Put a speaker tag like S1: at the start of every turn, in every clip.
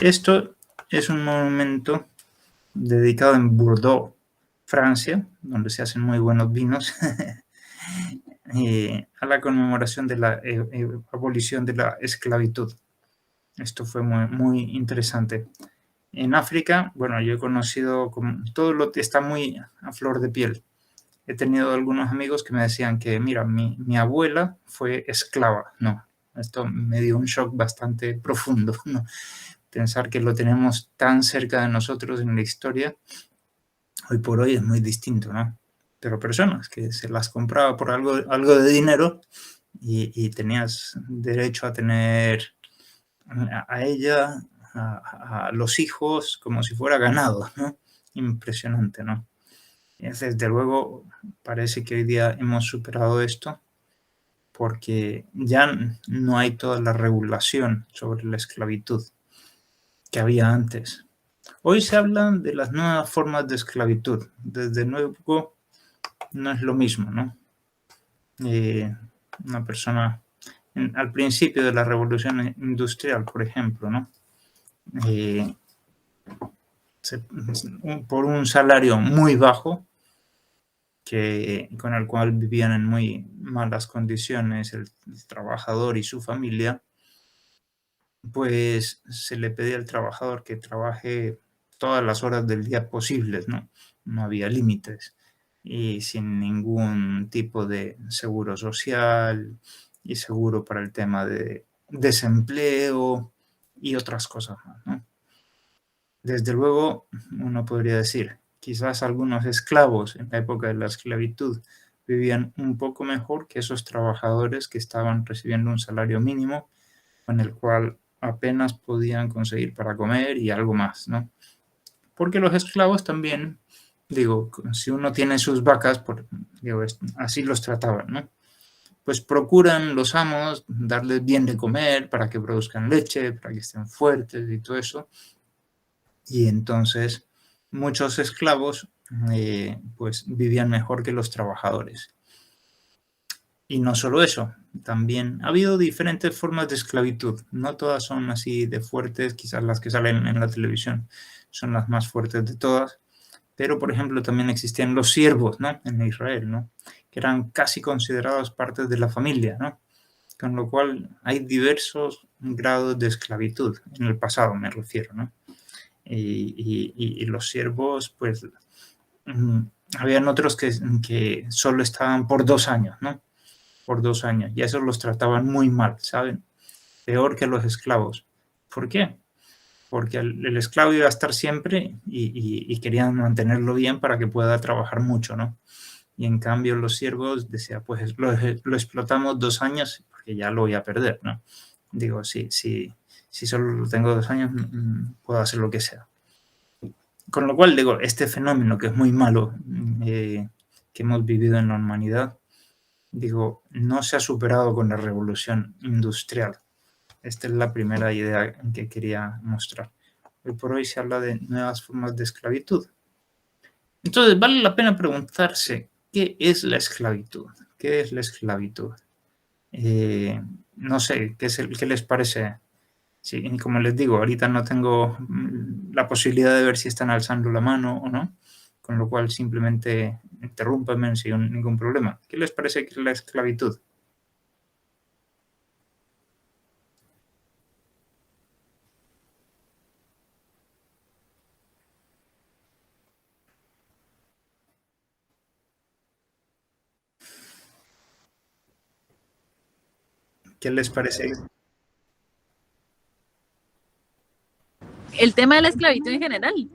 S1: Esto es un monumento dedicado en Bordeaux, Francia, donde se hacen muy buenos vinos, a la conmemoración de la abolición de la esclavitud. Esto fue muy, muy interesante. En África, bueno, yo he conocido todo lo que está muy a flor de piel. He tenido algunos amigos que me decían que, mira, mi abuela fue esclava. No, esto me dio un shock bastante profundo, ¿no? Pensar que lo tenemos tan cerca de nosotros en la historia, hoy por hoy es muy distinto, ¿no? Pero personas que se las compraba por algo de dinero y tenías derecho a tener a ella, a los hijos, como si fuera ganado, ¿no? Impresionante, ¿no? Desde luego, parece que hoy día hemos superado esto porque ya no hay toda la regulación sobre la esclavitud que había antes. Hoy se hablan de las nuevas formas de esclavitud. Desde luego, no es lo mismo, ¿no? Una persona, al principio de la revolución industrial, por ejemplo, ¿no? Por un salario muy bajo, con el cual vivían en muy malas condiciones el trabajador y su familia, pues se le pedía al trabajador que trabaje todas las horas del día posibles, ¿no? No había límites y sin ningún tipo de seguro social y seguro para el tema de desempleo y otras cosas más, ¿no? Desde luego, uno podría decir, quizás algunos esclavos en la época de la esclavitud vivían un poco mejor que esos trabajadores que estaban recibiendo un salario mínimo con el cual apenas podían conseguir para comer y algo más, ¿no? Porque los esclavos también, digo, si uno tiene sus vacas, digo, así los trataban, ¿no? Pues procuran los amos darles bien de comer para que produzcan leche, para que estén fuertes y todo eso. Y entonces muchos esclavos pues vivían mejor que los trabajadores. Y no solo eso, también ha habido diferentes formas de esclavitud. No todas son así de fuertes, quizás las que salen en la televisión son las más fuertes de todas. Pero, por ejemplo, también existían los siervos, ¿no? En Israel, ¿no? Que eran casi considerados partes de la familia, ¿no? Con lo cual hay diversos grados de esclavitud, en el pasado me refiero, ¿no? Y los siervos, pues, habían otros que solo estaban por 2 años, ¿no? Por 2 años, y a esos los trataban muy mal, ¿saben? Peor que los esclavos. ¿Por qué? Porque el esclavo iba a estar siempre y querían mantenerlo bien para que pueda trabajar mucho, ¿no? Y en cambio los siervos decían, pues lo explotamos 2 años porque ya lo voy a perder, ¿no? Digo, si solo tengo 2 años, puedo hacer lo que sea. Con lo cual, digo, este fenómeno que es muy malo, que hemos vivido en la humanidad, digo, no se ha superado con la revolución industrial. Esta es la primera idea que quería mostrar. Hoy por hoy se habla de nuevas formas de esclavitud. Entonces, vale la pena preguntarse, ¿qué es la esclavitud? ¿Qué es la esclavitud? No sé, ¿qué les parece? Sí, como les digo, ahorita no tengo la posibilidad de ver si están alzando la mano o no, con lo cual simplemente interrúmpanme sin ningún problema. ¿Qué les parece que es la esclavitud? ¿Qué les parece?
S2: El tema de la esclavitud en general.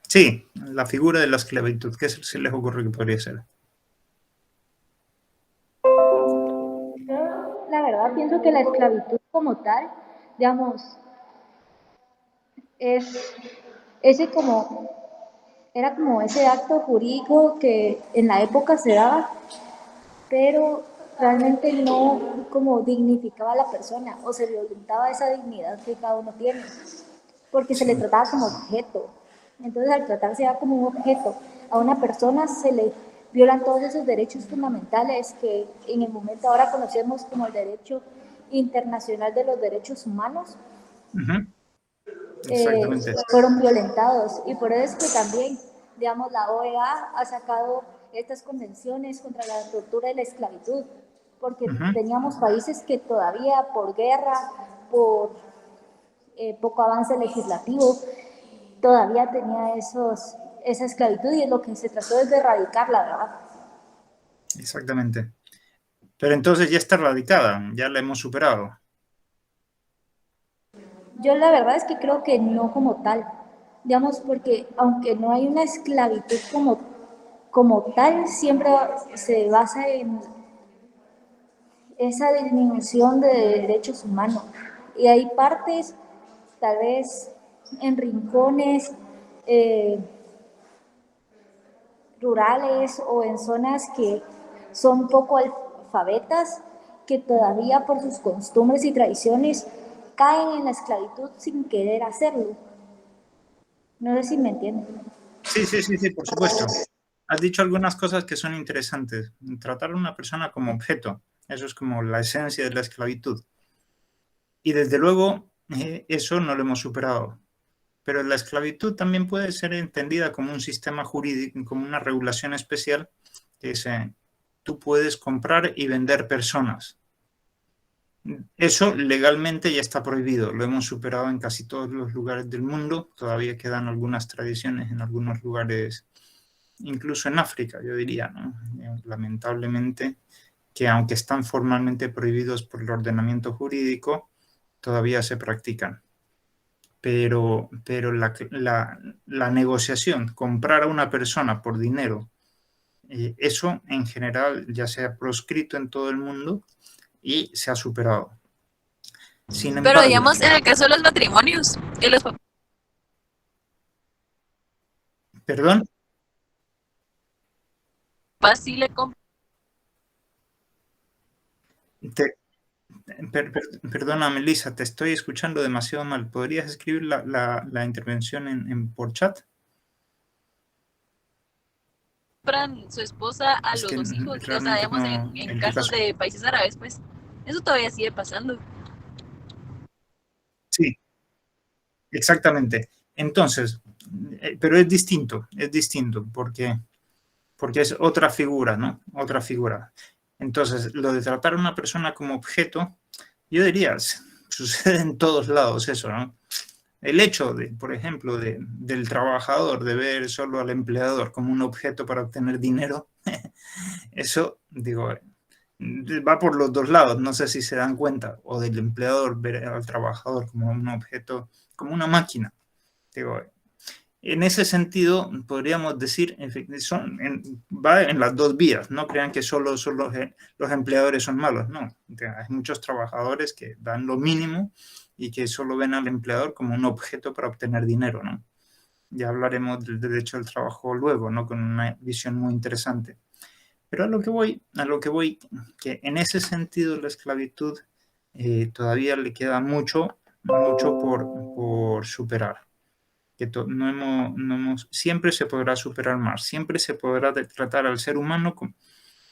S1: Sí, la figura de la esclavitud. ¿Qué se les ocurre que podría ser?
S3: Yo, la verdad, pienso que la esclavitud como tal, digamos, es ese como, era como ese acto jurídico que en la época se daba, pero realmente no como dignificaba a la persona o se violentaba esa dignidad que cada uno tiene, porque se le
S1: Sí,
S3: trataba como objeto. Entonces, al tratarse ya como un objeto, a una persona se le violan todos esos derechos fundamentales que en el momento ahora conocemos como el derecho internacional de los derechos humanos.
S1: uh-huh. Exactamente.
S3: fueron violentados. Y por eso es que también, digamos, la OEA ha sacado estas convenciones contra la tortura y la esclavitud, porque teníamos países que todavía por guerra, por poco avance legislativo, todavía tenía esa esclavitud, y es lo que se trató de erradicar, la verdad.
S1: Exactamente. Pero entonces ya está erradicada, ya la hemos superado.
S3: Yo la verdad es que creo que no como tal, digamos, porque aunque no hay una esclavitud como tal, siempre se basa en esa disminución de derechos humanos. Y hay partes, tal vez en rincones rurales o en zonas que son poco alfabetas, que todavía por sus costumbres y tradiciones caen en la esclavitud sin querer hacerlo. No sé si me entienden.
S1: Sí, sí, sí, sí, por supuesto. Has dicho algunas cosas que son interesantes. Tratar a una persona como objeto, eso es como la esencia de la esclavitud. Y desde luego, eso no lo hemos superado. Pero la esclavitud también puede ser entendida como un sistema jurídico, como una regulación especial, que dice, tú puedes comprar y vender personas. Eso legalmente ya está prohibido, lo hemos superado en casi todos los lugares del mundo, todavía quedan algunas tradiciones en algunos lugares, incluso en África, yo diría, ¿no? Lamentablemente, que aunque están formalmente prohibidos por el ordenamiento jurídico, todavía se practican. Pero la negociación, comprar a una persona por dinero, eso en general ya se ha proscrito en todo el mundo y se ha superado. Sin
S2: Pero
S1: embargo,
S2: digamos, en el caso de los matrimonios, que los
S1: perdón,
S2: papás sí le compran.
S1: te, perdona, Melissa, te estoy escuchando demasiado mal. ¿Podrías escribir la intervención por chat?
S2: Su esposa a
S1: Es
S2: los
S1: que
S2: dos hijos. O sea,
S1: realmente
S2: digamos,
S1: no,
S2: en
S1: en tu
S2: casos
S1: caso.
S2: de países árabes, pues eso todavía sigue pasando.
S1: Sí, exactamente. Entonces, pero es distinto, porque es otra figura, ¿no? Otra figura. Entonces, lo de tratar a una persona como objeto, yo diría, sucede en todos lados eso, ¿no? El hecho de, por ejemplo, del trabajador de ver solo al empleador como un objeto para obtener dinero, eso, digo, va por los dos lados, no sé si se dan cuenta, o del empleador ver al trabajador como un objeto, como una máquina. Digo, en ese sentido, podríamos decir, va en las dos vías. No crean que solo los empleadores son malos, no. Hay muchos trabajadores que dan lo mínimo y que solo ven al empleador como un objeto para obtener dinero, ¿no? Ya hablaremos del derecho al trabajo luego, ¿no? Con una visión muy interesante. Pero a lo que voy, que en ese sentido la esclavitud todavía le queda mucho, mucho por superar. Que siempre se podrá superar más, siempre se podrá tratar al ser humano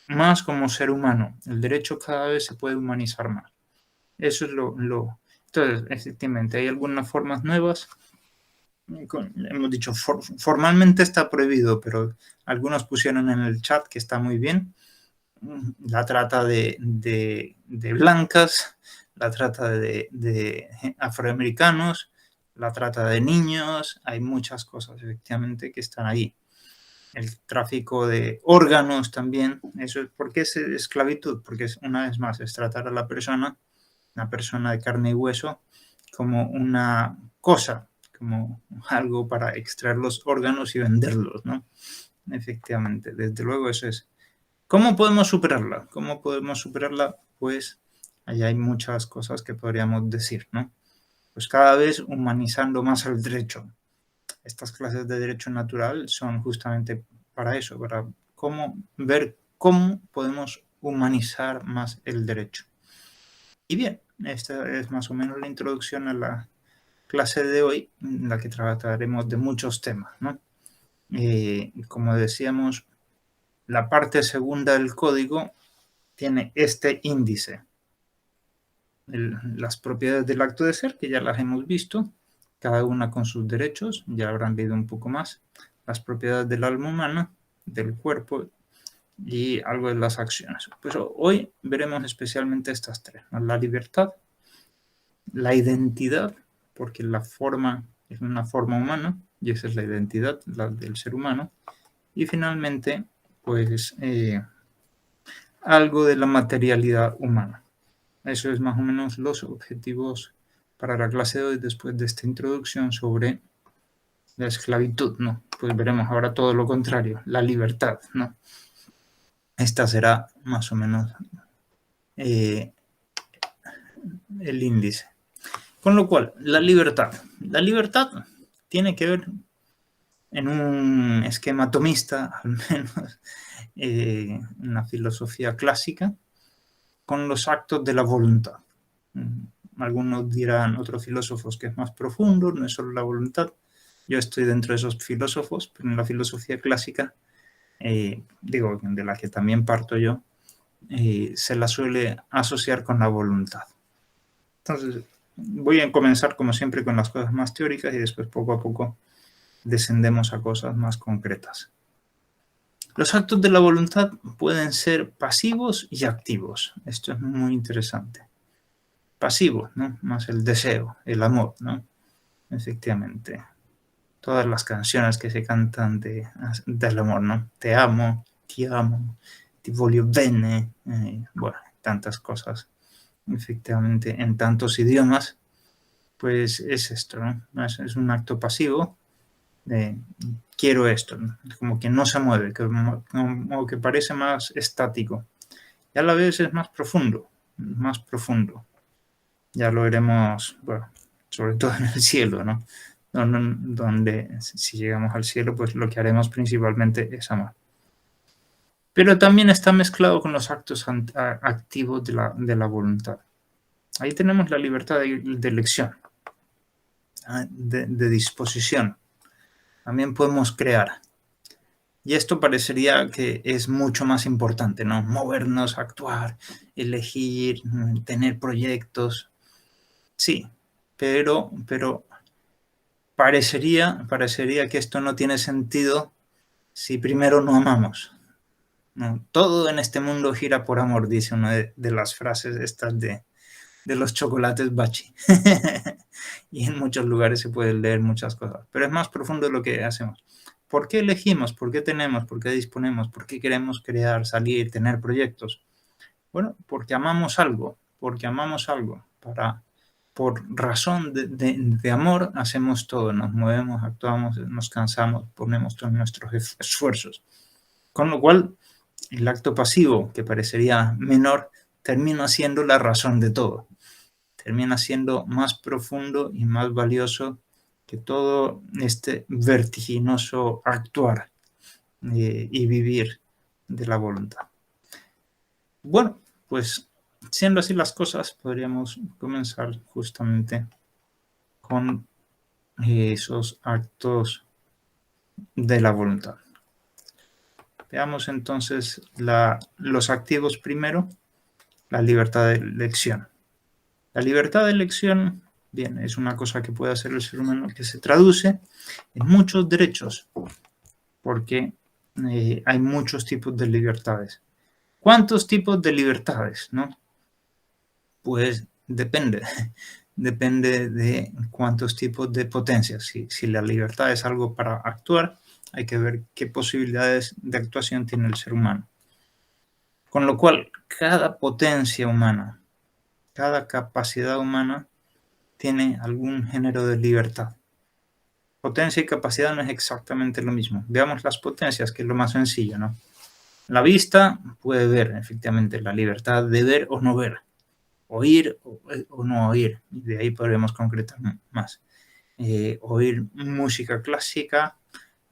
S1: más como ser humano. El derecho cada vez se puede humanizar más. Eso es Entonces, efectivamente, hay algunas formas nuevas. Hemos dicho, formalmente está prohibido, pero algunos pusieron en el chat que está muy bien. La trata de blancas, la trata de afroamericanos, la trata de niños, hay muchas cosas efectivamente que están ahí. El tráfico de órganos también, eso es porque es esclavitud, porque es, una vez más es tratar a la persona, una persona de carne y hueso, como una cosa, como algo para extraer los órganos y venderlos, ¿no? Efectivamente, desde luego eso es. ¿Cómo podemos superarla? ¿Cómo podemos superarla? Pues allá hay muchas cosas que podríamos decir, ¿no? Pues cada vez humanizando más el derecho. Estas clases de derecho natural son justamente para eso, para ver cómo podemos humanizar más el derecho. Y bien, esta es más o menos la introducción a la clase de hoy, en la que trataremos de muchos temas, ¿no? Como decíamos, la parte segunda del código tiene este índice. Las propiedades del acto de ser, que ya las hemos visto, cada una con sus derechos, ya habrán leído un poco más, las propiedades del alma humana, del cuerpo y algo de las acciones. Pues hoy veremos especialmente estas tres, ¿no? La libertad, la identidad, porque la forma es una forma humana y esa es la identidad, la del ser humano, y finalmente, pues algo de la materialidad humana. Eso es más o menos los objetivos para la clase de hoy después de esta introducción sobre la esclavitud, ¿no? Pues veremos ahora todo lo contrario, la libertad, ¿no? Esta será más o menos el índice. Con lo cual, la libertad. La libertad tiene que ver en un esquema atomista, al menos en la filosofía clásica, con los actos de la voluntad. Algunos dirán, otros filósofos, que es más profundo, no es solo la voluntad. Yo estoy dentro de esos filósofos, pero en la filosofía clásica, digo, de la que también parto yo, se la suele asociar con la voluntad. Entonces, voy a comenzar como siempre con las cosas más teóricas y después poco a poco descendemos a cosas más concretas. Los actos de la voluntad pueden ser pasivos y activos. Esto es muy interesante. Pasivo, ¿no? Más el deseo, el amor, ¿no? Efectivamente. Todas las canciones que se cantan del amor, ¿no? Te amo, ti voglio bene, bueno, tantas cosas. Efectivamente, en tantos idiomas, pues es esto, ¿no? Es un acto pasivo de quiero esto, ¿no? Como que no se mueve, como que parece más estático. Y a la vez es más profundo, más profundo. Ya lo veremos, bueno, sobre todo en el cielo, ¿no? Donde si llegamos al cielo, pues lo que haremos principalmente es amar. Pero también está mezclado con los actos activos de la voluntad. Ahí tenemos la libertad de elección, de disposición. También podemos crear. Y esto parecería que es mucho más importante, ¿no? Movernos, actuar, elegir, tener proyectos. Sí, pero parecería que esto no tiene sentido si primero no amamos. No, todo en este mundo gira por amor, dice una de las frases estas de los chocolates Bachi. Y en muchos lugares se pueden leer muchas cosas, pero es más profundo lo que hacemos. ¿Por qué elegimos? ¿Por qué tenemos? ¿Por qué disponemos? ¿Por qué queremos crear, salir, tener proyectos? Bueno, porque amamos algo, por razón de amor hacemos todo, nos movemos, actuamos, nos cansamos, ponemos todos nuestros esfuerzos. Con lo cual, el acto pasivo, que parecería menor, termina siendo la razón de todo. Termina siendo más profundo y más valioso que todo este vertiginoso actuar y vivir de la voluntad. Bueno, pues siendo así las cosas, podríamos comenzar justamente con esos actos de la voluntad. Veamos entonces los activos primero, la libertad de elección. La libertad de elección, bien, es una cosa que puede hacer el ser humano que se traduce en muchos derechos, porque hay muchos tipos de libertades. ¿Cuántos tipos de libertades, no? Pues depende. Depende de cuántos tipos de potencias. Si la libertad es algo para actuar, hay que ver qué posibilidades de actuación tiene el ser humano. Con lo cual, cada potencia humana, cada capacidad humana tiene algún género de libertad. Potencia y capacidad no es exactamente lo mismo. Veamos las potencias, que es lo más sencillo, ¿no? La vista puede ver, efectivamente, la libertad de ver o no ver, oír o no oír, y de ahí podremos concretar más. Oír música clásica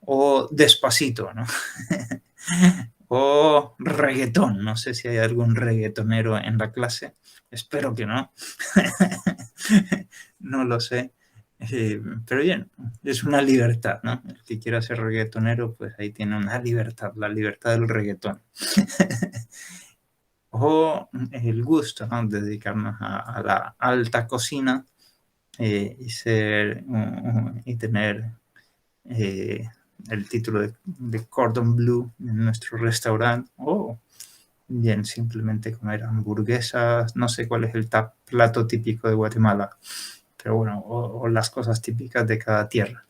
S1: o despacito, ¿no? O reggaetón, no sé si hay algún reggaetonero en la clase, espero que no, no lo sé, pero bien, es una libertad, ¿no? El que quiera ser reggaetonero, pues ahí tiene una libertad, la libertad del reggaetón. O el gusto, ¿no? Dedicarnos a la alta cocina y tener el título de Cordon Bleu en nuestro restaurante, o bien simplemente comer hamburguesas, no sé cuál es el plato típico de Guatemala, pero bueno, o las cosas típicas de cada tierra.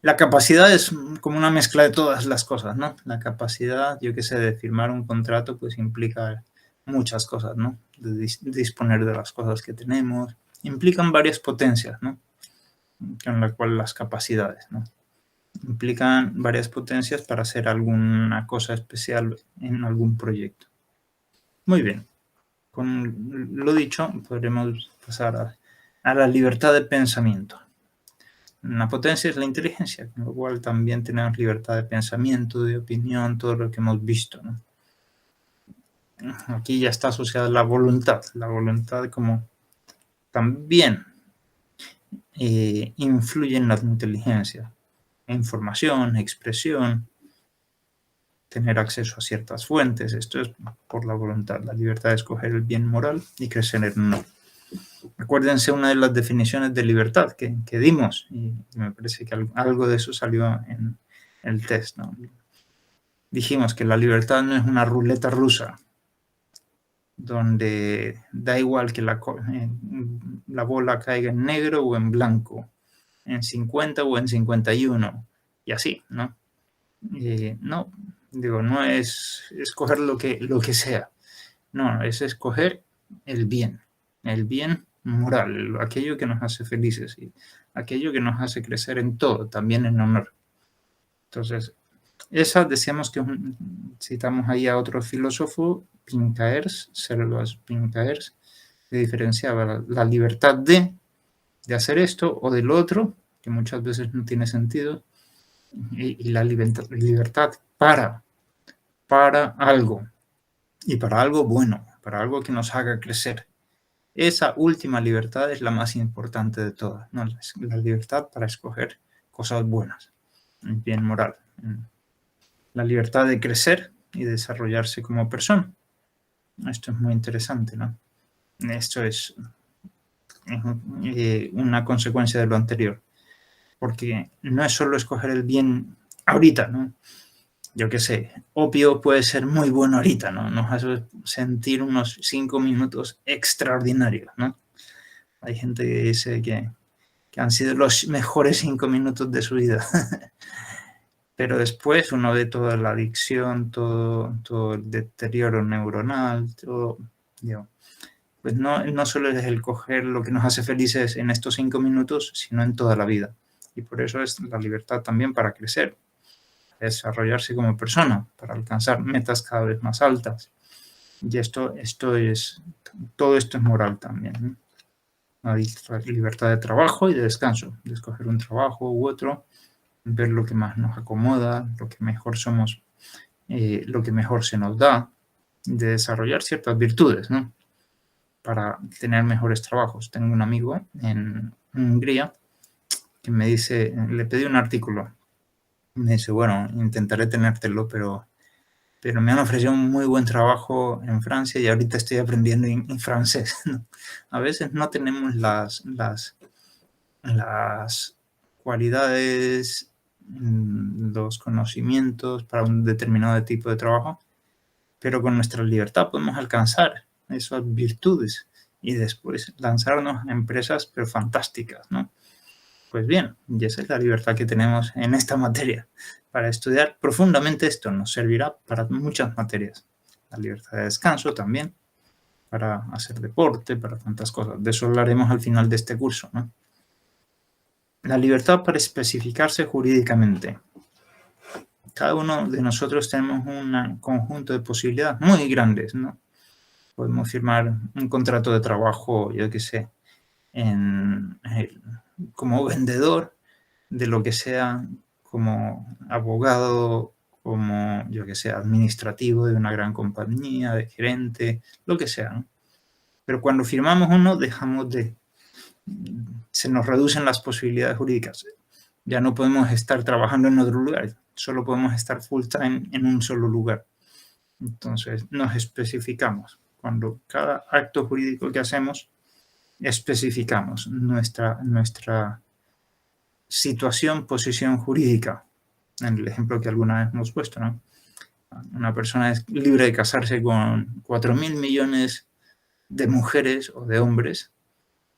S1: La capacidad es como una mezcla de todas las cosas, ¿no? La capacidad, yo qué sé, de firmar un contrato, pues implica muchas cosas, ¿no? De disponer de las cosas que tenemos, implican varias potencias, ¿no? Con la cual las capacidades, ¿no? Implican varias potencias para hacer alguna cosa especial en algún proyecto. Muy bien. Con lo dicho, podremos pasar a la libertad de pensamiento. Una potencia es la inteligencia, con lo cual también tenemos libertad de pensamiento, de opinión, todo lo que hemos visto, ¿no? Aquí ya está asociada la voluntad como también influye en la inteligencia, información, expresión, tener acceso a ciertas fuentes. Esto es por la voluntad, la libertad de escoger el bien moral y crecer en uno. Acuérdense una de las definiciones de libertad que dimos, y me parece que algo de eso salió en el test, ¿no? Dijimos que la libertad no es una ruleta rusa, donde da igual que la bola caiga en negro o en blanco, en 50 o en 51, y así, ¿no? No, digo, no es escoger lo que sea, no, es escoger el bien moral, aquello que nos hace felices y aquello que nos hace crecer en todo, también en honor. Entonces, esa decíamos que citamos ahí a otro filósofo, Pincaers, Servas Pincaers, que diferenciaba la libertad de hacer esto o del otro, que muchas veces no tiene sentido, y la libertad para algo, y para algo bueno, para algo que nos haga crecer. Esa última libertad es la más importante de todas, ¿no? La libertad para escoger cosas buenas, el bien moral, la libertad de crecer y desarrollarse como persona. Esto es muy interesante, ¿no? Esto es una consecuencia de lo anterior, porque no es solo escoger el bien ahorita, ¿no? Yo qué sé, opio puede ser muy bueno ahorita, ¿no? Nos hace sentir unos 5 minutos extraordinarios, ¿no? Hay gente que dice que han sido los mejores 5 minutos de su vida. Pero después uno ve toda la adicción, todo el deterioro neuronal, todo, digo, pues no solo es el coger lo que nos hace felices en estos 5 minutos, sino en toda la vida. Y por eso es la libertad también para crecer, desarrollarse como persona, para alcanzar metas cada vez más altas. Y todo esto es moral también, ¿no? La libertad de trabajo y de descanso, de escoger un trabajo u otro, ver lo que más nos acomoda, lo que mejor somos, lo que mejor se nos da, de desarrollar ciertas virtudes, ¿no? Para tener mejores trabajos. Tengo un amigo en Hungría que me dice, le pedí un artículo, me dice, bueno, intentaré tenértelo, pero me han ofrecido un muy buen trabajo en Francia y ahorita estoy aprendiendo en francés, ¿no? A veces no tenemos las cualidades, los conocimientos para un determinado tipo de trabajo, pero con nuestra libertad podemos alcanzar esas virtudes y después lanzarnos a empresas pero fantásticas, ¿no? Pues bien, y esa es la libertad que tenemos en esta materia. Para estudiar profundamente esto nos servirá para muchas materias. La libertad de descanso también, para hacer deporte, para tantas cosas. De eso hablaremos al final de este curso, ¿no? La libertad para especificarse jurídicamente. Cada uno de nosotros tenemos un conjunto de posibilidades muy grandes, ¿no? Podemos firmar un contrato de trabajo, yo qué sé, como vendedor de lo que sea, como abogado, como, yo que sé, administrativo de una gran compañía, de gerente, lo que sea, ¿no? Pero cuando firmamos uno, se nos reducen las posibilidades jurídicas. Ya no podemos estar trabajando en otro lugar, solo podemos estar full time en un solo lugar. Entonces, nos especificamos. Cuando cada acto jurídico que hacemos especificamos nuestra situación, posición jurídica, en el ejemplo que alguna vez hemos puesto, ¿no? Una persona es libre de casarse con 4.000 millones de mujeres o de hombres,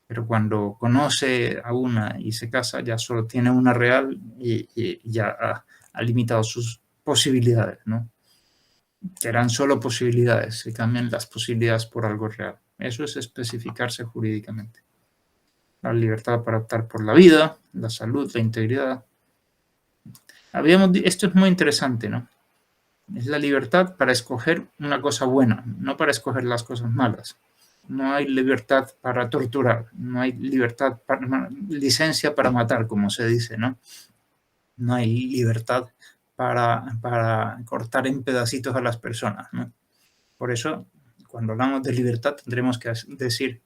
S1: pero cuando conoce a una y se casa, ya solo tiene una real y ya ha limitado sus posibilidades, ¿no? Que eran solo posibilidades, se cambian las posibilidades por algo real. Eso es especificarse jurídicamente. La libertad para optar por la vida, la salud, la integridad. Esto es muy interesante, ¿no? Es la libertad para escoger una cosa buena, no para escoger las cosas malas. No hay libertad para torturar, no hay licencia para matar, como se dice, ¿no? No hay libertad para cortar en pedacitos a las personas, ¿no? Por eso, cuando hablamos de libertad, tendremos que decir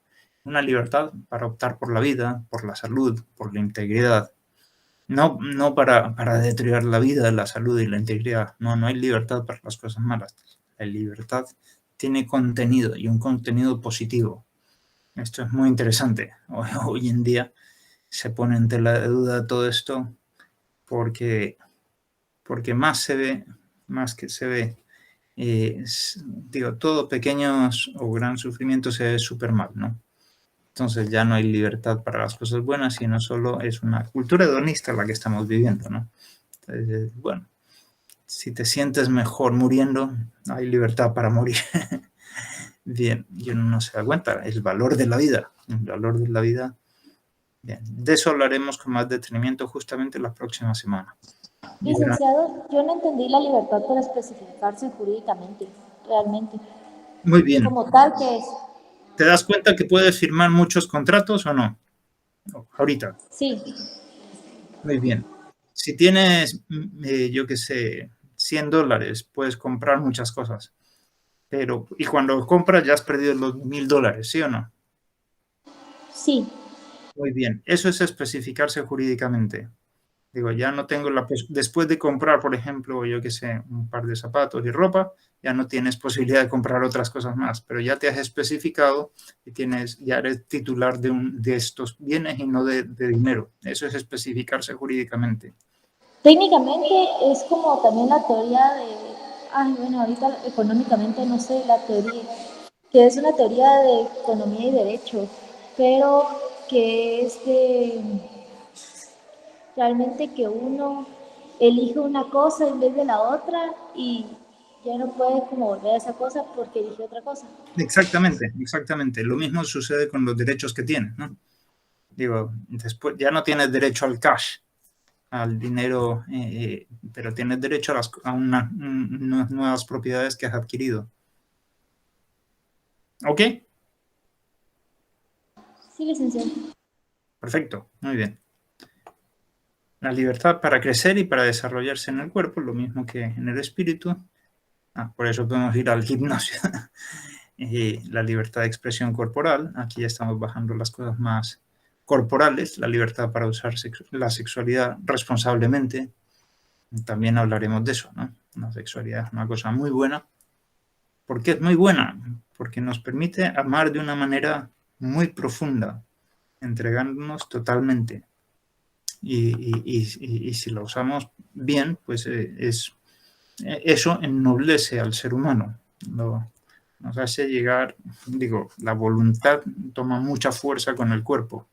S1: una libertad para optar por la vida, por la salud, por la integridad. No para deteriorar la vida, la salud y la integridad. No hay libertad para las cosas malas. La libertad tiene contenido y un contenido positivo. Esto es muy interesante. Hoy en día se pone en tela de duda todo esto porque más que se ve, todo pequeños o gran sufrimiento se ve súper mal, ¿no? Entonces ya no hay libertad para las cosas buenas, sino solo es una cultura hedonista la que estamos viviendo, ¿no? Entonces, bueno, si te sientes mejor muriendo, hay libertad para morir. Bien, y uno no se da cuenta, el valor de la vida, Bien, de eso hablaremos con más detenimiento justamente la próxima semana.
S3: Licenciado, yo no entendí la libertad para especificarse jurídicamente, realmente.
S1: Muy bien.
S3: Como tal, ¿qué es?
S1: ¿Te das cuenta que puedes firmar muchos contratos o no? Ahorita.
S3: Sí.
S1: Muy bien. Si tienes, yo qué sé, $100, puedes comprar muchas cosas. Y cuando compras ya has perdido los $1.000, ¿sí o no?
S3: Sí.
S1: Muy bien. Eso es especificarse jurídicamente. Digo, ya no tengo después de comprar, por ejemplo, yo qué sé, un par de zapatos y ropa, ya no tienes posibilidad de comprar otras cosas más, pero ya te has especificado y ya eres titular de estos bienes y no de dinero. Eso es especificarse jurídicamente.
S3: Técnicamente es como también la teoría bueno, ahorita económicamente no sé la teoría, que es una teoría de economía y derecho, pero que es realmente que uno elige una cosa en vez de la otra y ya no puede como volver a esa cosa porque elige otra cosa.
S1: Exactamente. Lo mismo sucede con los derechos que tienes, ¿no? Digo, después ya no tienes derecho al cash, al dinero, pero tienes derecho a unas nuevas propiedades que has adquirido. ¿Ok?
S3: Sí, licenciado.
S1: Perfecto, muy bien. La libertad para crecer y para desarrollarse en el cuerpo, lo mismo que en el espíritu. Por eso podemos ir al gimnasio. La libertad de expresión corporal, aquí ya estamos bajando las cosas más corporales, la libertad para usar la sexualidad responsablemente. También hablaremos de eso, ¿no? La sexualidad es una cosa muy buena. ¿Por qué es muy buena? Porque nos permite amar de una manera muy profunda, entregándonos totalmente. Y si lo usamos bien, pues eso ennoblece al ser humano. Nos hace llegar, la voluntad toma mucha fuerza con el cuerpo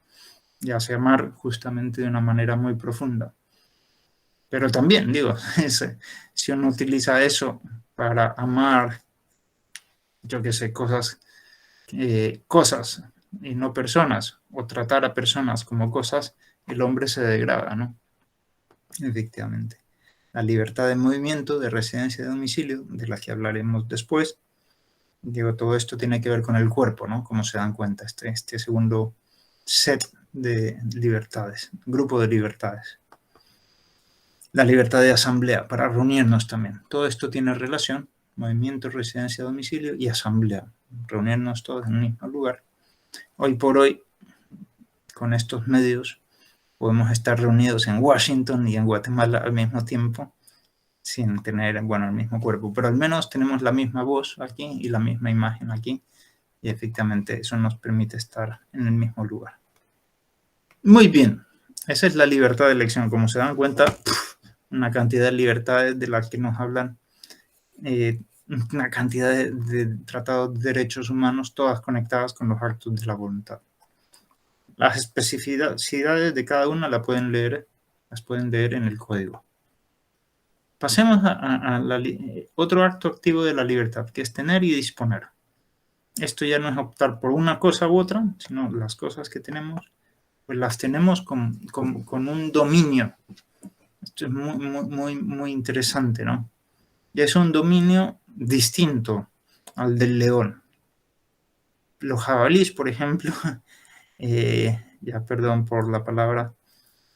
S1: y hace amar justamente de una manera muy profunda. Pero también, si uno utiliza eso para amar, yo qué sé, cosas y no personas, o tratar a personas como cosas, el hombre se degrada, ¿no? Efectivamente. La libertad de movimiento, de residencia y de domicilio, de la que hablaremos después. Todo esto tiene que ver con el cuerpo, ¿no? Como se dan cuenta, este segundo set de libertades, grupo de libertades. La libertad de asamblea, para reunirnos también. Todo esto tiene relación, movimiento, residencia, domicilio y asamblea. Reunirnos todos en el mismo lugar. Hoy por hoy, con estos medios, podemos estar reunidos en Washington y en Guatemala al mismo tiempo, sin tener, el mismo cuerpo, pero al menos tenemos la misma voz aquí y la misma imagen aquí, y efectivamente eso nos permite estar en el mismo lugar. Muy bien, esa es la libertad de elección. Como se dan cuenta, una cantidad de libertades de las que nos hablan, una cantidad de tratados de derechos humanos, todas conectadas con los actos de la voluntad. Las especificidades de cada una las pueden leer en el código. Pasemos a otro acto activo de la libertad, que es tener y disponer. Esto ya no es optar por una cosa u otra, sino las cosas que tenemos, pues las tenemos con un dominio. Esto es muy interesante, ¿no? Y es un dominio distinto al del león. Los jabalíes, por ejemplo, ya perdón por la palabra,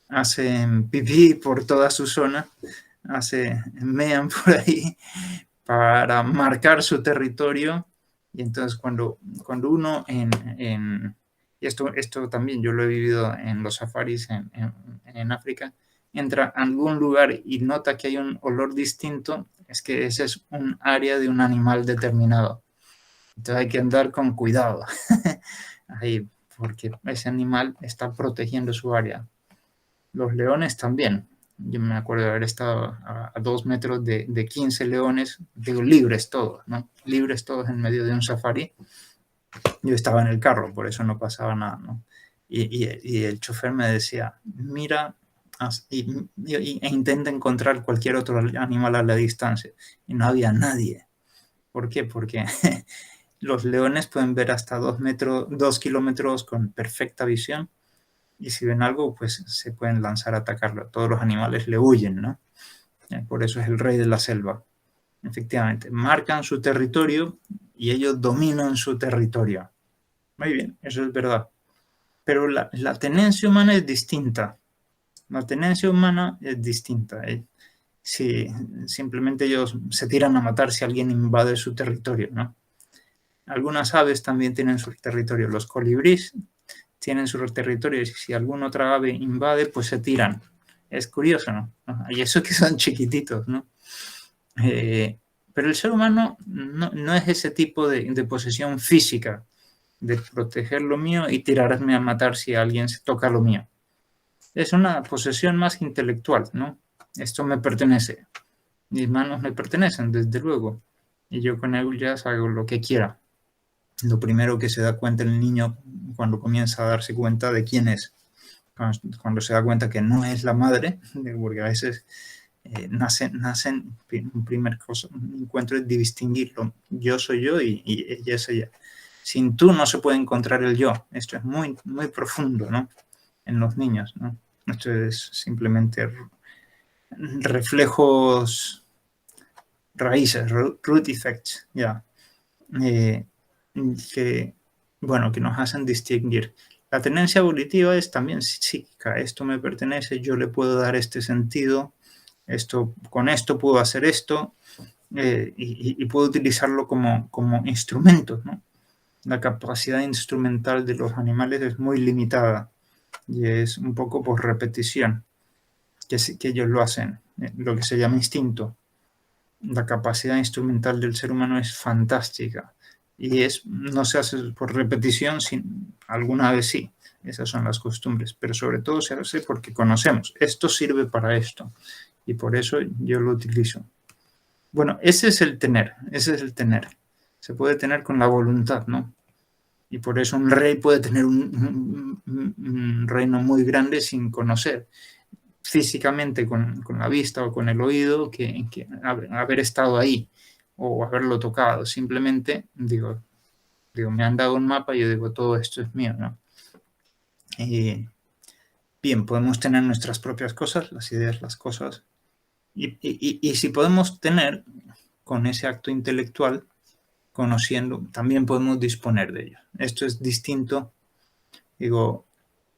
S1: hacen pipí por toda su zona, mean por ahí para marcar su territorio. Y entonces cuando uno y esto también yo lo he vivido en los safaris en África, entra a algún lugar y nota que hay un olor distinto, es que ese es un área de un animal determinado. Entonces hay que andar con cuidado ahí, porque ese animal está protegiendo su área. Los leones también. Yo me acuerdo de haber estado a 2 metros de 15 leones, digo, libres todos, ¿no? Libres todos en medio de un safari. Yo estaba en el carro, por eso no pasaba nada, ¿no? Y el chofer me decía, mira e intenta encontrar cualquier otro animal a la distancia. Y no había nadie. ¿Por qué? Porque los leones pueden ver hasta 2 kilómetros con perfecta visión. Y si ven algo, pues se pueden lanzar a atacarlo. Todos los animales le huyen, ¿no? Por eso es el rey de la selva. Efectivamente, marcan su territorio y ellos dominan su territorio. Muy bien, eso es verdad. Pero la tenencia humana es distinta. La tenencia humana es distinta. Si simplemente ellos se tiran a matar si alguien invade su territorio, ¿no? Algunas aves también tienen su territorio. Los colibríes tienen su territorio y si alguna otra ave invade, pues se tiran. Es curioso, ¿no? Y eso que son chiquititos, ¿no? Pero el ser humano no es ese tipo de posesión física, de proteger lo mío y tirarme a matar si alguien se toca lo mío. Es una posesión más intelectual, ¿no? Esto me pertenece. Mis manos me pertenecen, desde luego. Y yo con ellas hago lo que quiera. Lo primero que se da cuenta el niño cuando comienza a darse cuenta de quién es. Cuando se da cuenta que no es la madre, porque a veces nacen, un primer encuentro es distinguirlo. Yo soy yo y ella es ella. Sin tú no se puede encontrar el yo. Esto es muy profundo, ¿no? En los niños, ¿no? Esto es simplemente reflejos, raíces, root effects, ya. Que nos hacen distinguir. La tenencia evolutiva es también psíquica. Esto me pertenece, yo le puedo dar este sentido, con esto puedo hacer esto, y puedo utilizarlo como instrumento, ¿no? La capacidad instrumental de los animales es muy limitada y es un poco por repetición que ellos lo hacen, lo que se llama instinto. La capacidad instrumental del ser humano es fantástica y no se hace por repetición, alguna vez sí, esas son las costumbres, pero sobre todo se hace porque conocemos, esto sirve para esto y por eso yo lo utilizo. Bueno, ese es el tener. Se puede tener con la voluntad, ¿no? Y por eso un rey puede tener un reino muy grande sin conocer físicamente con la vista o con el oído que haber estado ahí o haberlo tocado. Simplemente digo, me han dado un mapa y yo digo, todo esto es mío, ¿no? Bien, podemos tener nuestras propias cosas, las ideas, las cosas. Y si podemos tener con ese acto intelectual, conociendo, también podemos disponer de ello. Esto es distinto. Digo,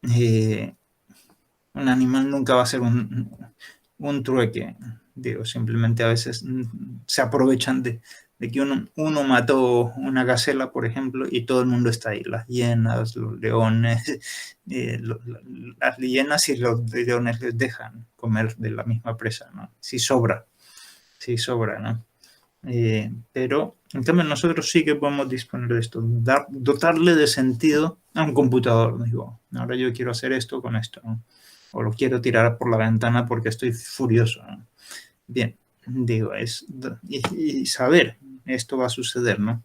S1: un animal nunca va a ser un trueque. Digo, simplemente a veces se aprovechan de que uno mató una gacela, por ejemplo, y todo el mundo está ahí. Las hienas, los leones, las hienas y los leones les dejan comer de la misma presa, ¿no? Si sobra, ¿no? Pero, en cambio, nosotros sí que podemos disponer de esto, dotarle de sentido a un computador. Digo, ahora yo quiero hacer esto con esto, ¿no? O lo quiero tirar por la ventana porque estoy furioso, ¿no? Bien, digo, y saber esto va a suceder, ¿no?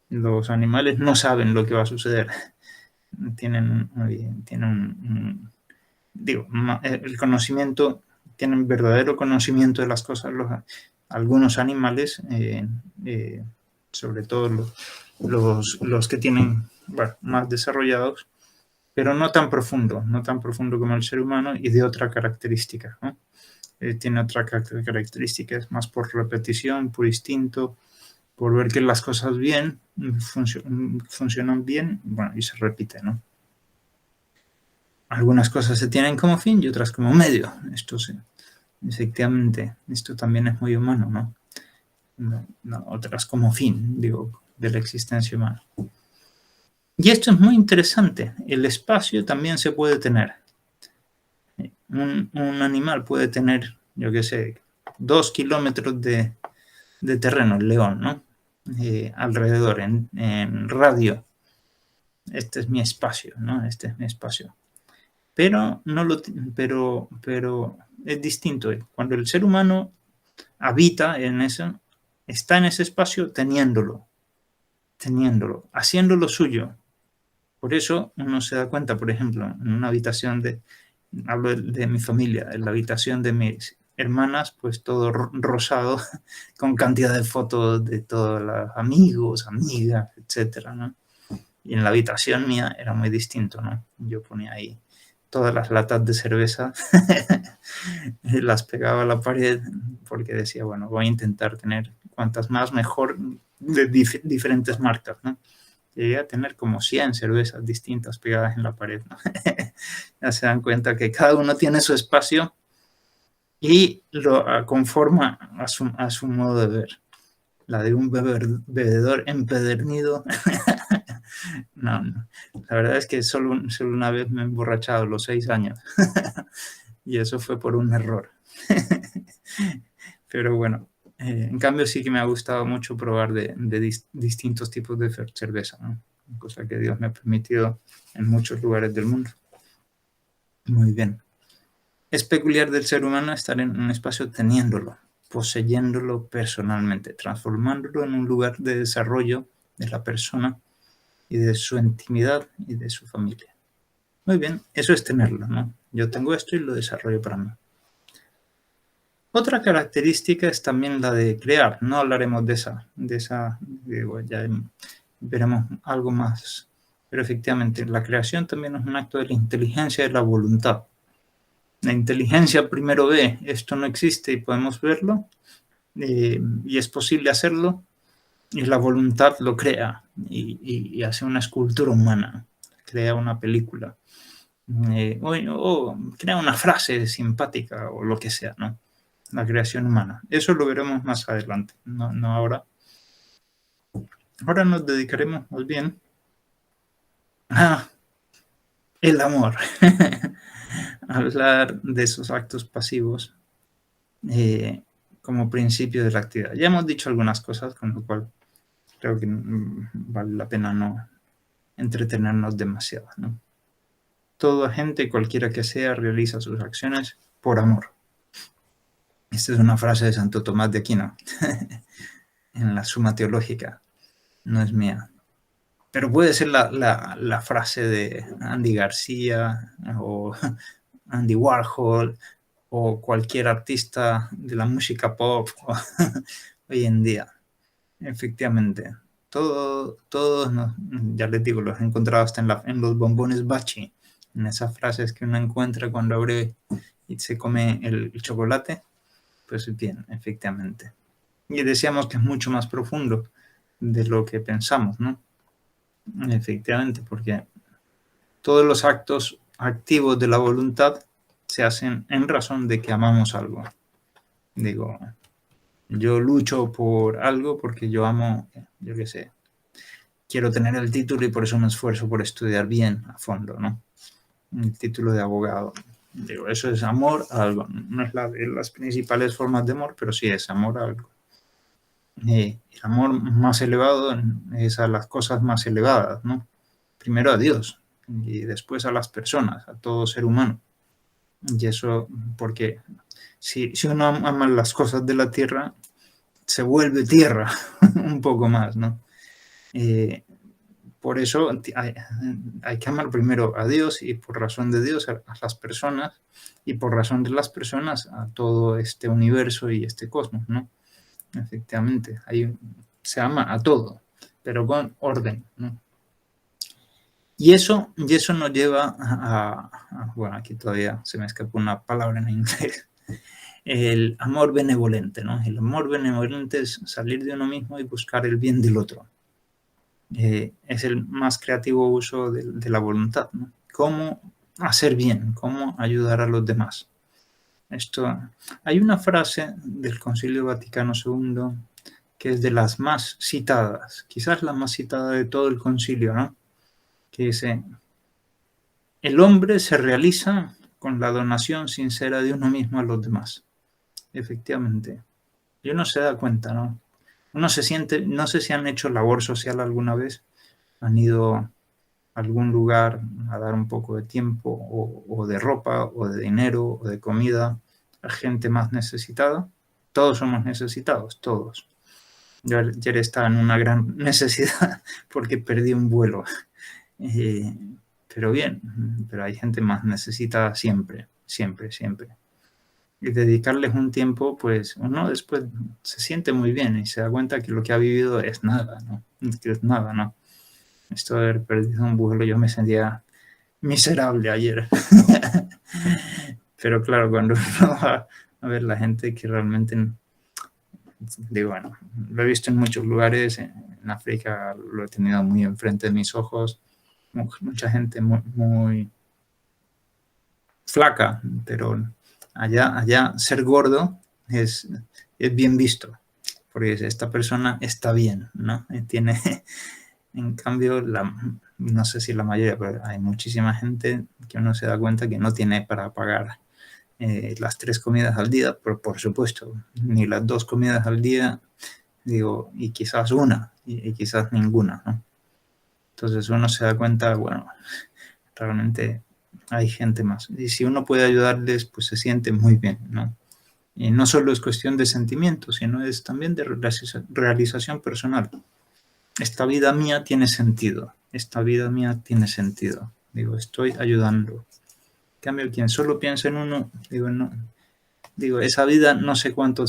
S1: Los animales no saben lo que va a suceder. Tienen digo, el conocimiento, tienen verdadero conocimiento de las cosas. Algunos animales, sobre todo los que tienen, bueno, más desarrollados, pero no tan profundo como el ser humano y de otra característica, ¿no? Tiene otra característica, es más por repetición, por instinto, por ver que las cosas bien funcionan bien, bueno, y se repite, ¿no? Algunas cosas se tienen como fin y otras como medio. Esto sí, efectivamente, esto también es muy humano, ¿no? No, otras como fin, digo, de la existencia humana. Y esto es muy interesante. El espacio también se puede tener. Un animal puede tener, yo qué sé, 2 kilómetros de terreno, el león, ¿no? Alrededor, en radio. Este es mi espacio, ¿no? Este es mi espacio. Pero, pero es distinto. Cuando el ser humano habita en eso, está en ese espacio teniéndolo, haciendo lo suyo. Por eso uno se da cuenta, por ejemplo, en una habitación hablo de mi familia, en la habitación de mis hermanas, pues todo rosado, con cantidad de fotos de todos los amigos, amigas, etcétera, ¿no? Y en la habitación mía era muy distinto, ¿no? Yo ponía ahí todas las latas de cerveza, las pegaba a la pared porque decía, bueno, voy a intentar tener cuantas más mejor de diferentes marcas, ¿no? Llegué a tener como 100 cervezas distintas pegadas en la pared, ¿no? Ya se dan cuenta que cada uno tiene su espacio y lo conforma a su modo de ver. La de un bebedor empedernido. No. La verdad es que solo una vez me he emborrachado a los 6 años. Y eso fue por un error. Pero bueno, en cambio sí que me ha gustado mucho probar de distintos tipos de cerveza, ¿no? Cosa que Dios me ha permitido en muchos lugares del mundo. Muy bien. Es peculiar del ser humano estar en un espacio teniéndolo, poseyéndolo personalmente, transformándolo en un lugar de desarrollo de la persona y de su intimidad y de su familia. Muy bien, eso es tenerlo, ¿no? Yo tengo esto y lo desarrollo para mí. Otra característica es también la de crear. No hablaremos de esa, digo, ya veremos algo más. Pero efectivamente, la creación también es un acto de la inteligencia y de la voluntad. La inteligencia primero ve, esto no existe y podemos verlo, y es posible hacerlo, y la voluntad lo crea y hace una escultura humana, crea una película, o crea una frase simpática o lo que sea, ¿no? La creación humana. Eso lo veremos más adelante, no ahora. Ahora nos dedicaremos más bien a el amor. Hablar de esos actos pasivos como principio de la actividad. Ya hemos dicho algunas cosas, con lo cual creo que vale la pena no entretenernos demasiado, ¿no? Todo agente, cualquiera que sea, realiza sus acciones por amor. Esta es una frase de Santo Tomás de Aquino en la Suma Teológica, no es mía. Pero puede ser la frase de Andy García o Andy Warhol o cualquier artista de la música pop hoy en día. Efectivamente, todos, ya les digo, los he encontrado hasta en los bombones Bachi, en esas frases que uno encuentra cuando abre y se come el chocolate. Pues bien, efectivamente. Y decíamos que es mucho más profundo de lo que pensamos, ¿no? Efectivamente, porque todos los actos activos de la voluntad se hacen en razón de que amamos algo. Digo, yo lucho por algo porque yo amo, yo qué sé, quiero tener el título y por eso me esfuerzo por estudiar bien a fondo, ¿no? El título de abogado. Digo, eso es amor a algo. No es la de las principales formas de amor, pero sí es amor a algo. El amor más elevado es a las cosas más elevadas, ¿no? Primero a Dios y después a las personas, a todo ser humano. Y eso porque si uno ama las cosas de la tierra, se vuelve tierra un poco más, ¿no? Por eso hay que amar primero a Dios y por razón de Dios a las personas y por razón de las personas a todo este universo y este cosmos, ¿no? Efectivamente, se ama a todo, pero con orden, ¿no? Y eso nos lleva bueno, aquí todavía se me escapó una palabra en inglés, el amor benevolente, ¿no? El amor benevolente es salir de uno mismo y buscar el bien del otro. Es el más creativo uso de la voluntad, ¿no? Cómo hacer bien, cómo ayudar a los demás. Hay una frase del Concilio Vaticano II que es de las más citadas, quizás la más citada de todo el concilio, ¿no? Que dice, el hombre se realiza con la donación sincera de uno mismo a los demás. Efectivamente. Y uno se da cuenta, ¿no? Uno se siente, no sé si han hecho labor social alguna vez, han ido a algún lugar a dar un poco de tiempo o de ropa o de dinero o de comida a gente más necesitada. Todos somos necesitados, todos. Yo ayer estaba en una gran necesidad porque perdí un vuelo. Pero bien, pero hay gente más necesitada siempre, siempre, siempre. Y dedicarles un tiempo, pues uno después se siente muy bien y se da cuenta que lo que ha vivido es nada, ¿no? Que es nada, ¿no? Esto de haber perdido un vuelo, yo me sentía miserable ayer. Pero claro, cuando uno va a ver la gente que realmente, digo, bueno, lo he visto en muchos lugares, en África lo he tenido muy enfrente de mis ojos, mucha gente muy, muy flaca, pero allá ser gordo es bien visto, porque esta persona está bien, ¿no? Tiene, en cambio, no sé si la mayoría, pero hay muchísima gente que uno se da cuenta que no tiene para pagar las 3 comidas al día, pero por supuesto, ni las 2 comidas al día, digo, y quizás una, y quizás ninguna, ¿no? Entonces uno se da cuenta, bueno, realmente hay gente más. Y si uno puede ayudarles, pues se siente muy bien, ¿no? Y no solo es cuestión de sentimientos, sino es también de realización personal. Esta vida mía tiene sentido. Esta vida mía tiene sentido. Digo, estoy ayudando. En cambio, quien solo piensa en uno, digo, no. Digo, esa vida no sé cuánto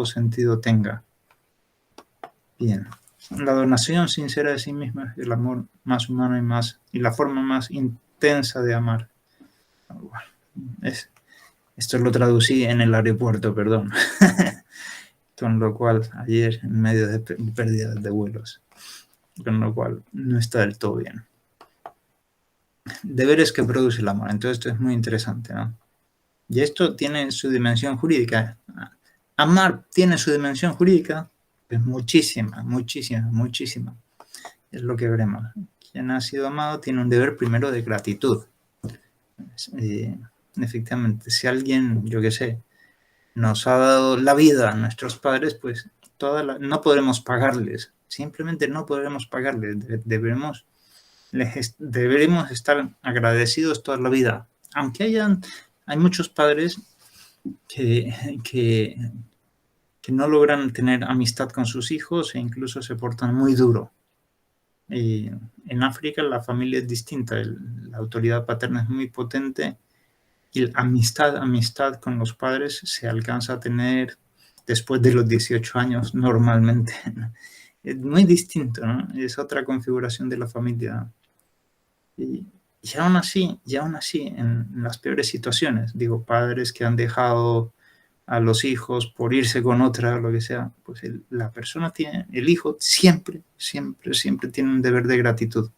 S1: sentido tenga. Bien. La donación sincera de sí misma es el amor más humano y la forma más intensa de amar. Esto lo traducí en el aeropuerto, perdón. Con lo cual, ayer, en medio de pérdidas de vuelos, con lo cual no está del todo bien. Deberes que produce el amor. Entonces, esto es muy interesante, ¿no? Y esto tiene su dimensión jurídica. Amar tiene su dimensión jurídica, pues muchísima, muchísima, muchísima. Es lo que veremos. Quien ha sido amado tiene un deber primero de gratitud. Efectivamente, si alguien, yo qué sé, nos ha dado la vida a nuestros padres, pues no podremos pagarles. Simplemente no podremos pagarles. Deberemos estar agradecidos toda la vida. Aunque hay muchos padres que no logran tener amistad con sus hijos e incluso se portan muy duro. En África la familia es distinta, la autoridad paterna es muy potente y la amistad con los padres se alcanza a tener después de los 18 años normalmente. Es muy distinto, ¿no? Es otra configuración de la familia. Y aún así, en las peores situaciones, digo, padres que han dejado a los hijos por irse con otra, lo que sea, pues la persona el hijo siempre, siempre, siempre tiene un deber de gratitud.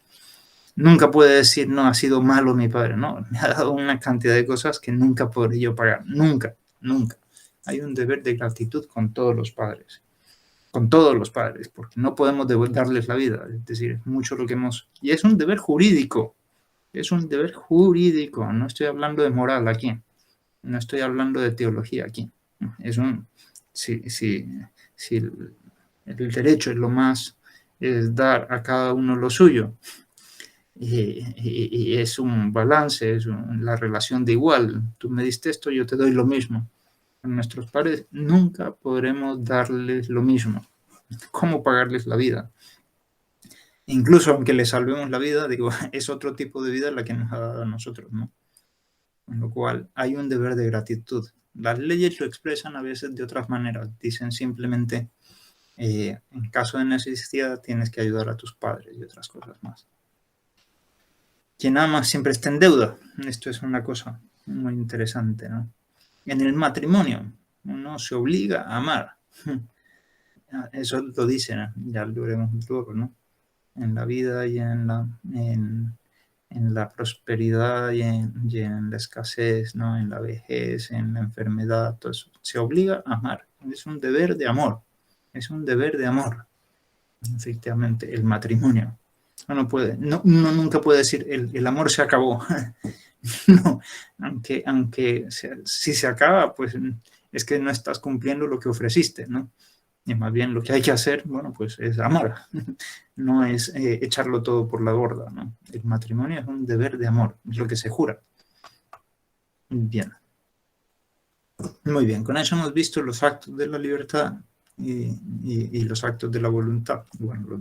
S1: Nunca puede decir, no, ha sido malo mi padre, no, me ha dado una cantidad de cosas que nunca podré yo pagar, nunca, nunca. Hay un deber de gratitud con todos los padres, porque no podemos darles la vida, es decir, es mucho lo que y es un deber jurídico, no estoy hablando de moral aquí, no estoy hablando de teología aquí. Si el derecho es dar a cada uno lo suyo. Y es un balance, es la relación de igual. Tú me diste esto, yo te doy lo mismo. A nuestros padres nunca podremos darles lo mismo. ¿Cómo pagarles la vida? Incluso aunque les salvemos la vida, digo, es otro tipo de vida la que nos ha dado a nosotros, ¿no? Con lo cual hay un deber de gratitud. Las leyes lo expresan a veces de otras maneras. Dicen simplemente, en caso de necesidad tienes que ayudar a tus padres y otras cosas más. Quien ama siempre está en deuda. Esto es una cosa muy interesante, ¿no? En el matrimonio uno se obliga a amar. Eso lo dicen, ¿no? Ya lo veremos luego, ¿no? En la vida y en la prosperidad y en la escasez, ¿no? En la vejez, en la enfermedad, todo eso. Se obliga a amar. Es un deber de amor. Es un deber de amor. Efectivamente, el matrimonio. Uno nunca puede decir el amor se acabó. No, aunque si se acaba, pues es que no estás cumpliendo lo que ofreciste, ¿no? Y más bien lo que hay que hacer, bueno, pues es amar, no es echarlo todo por la borda, ¿no? El matrimonio es un deber de amor, es lo que se jura. Bien. Muy bien, con eso hemos visto los actos de la libertad y los actos de la voluntad. Bueno,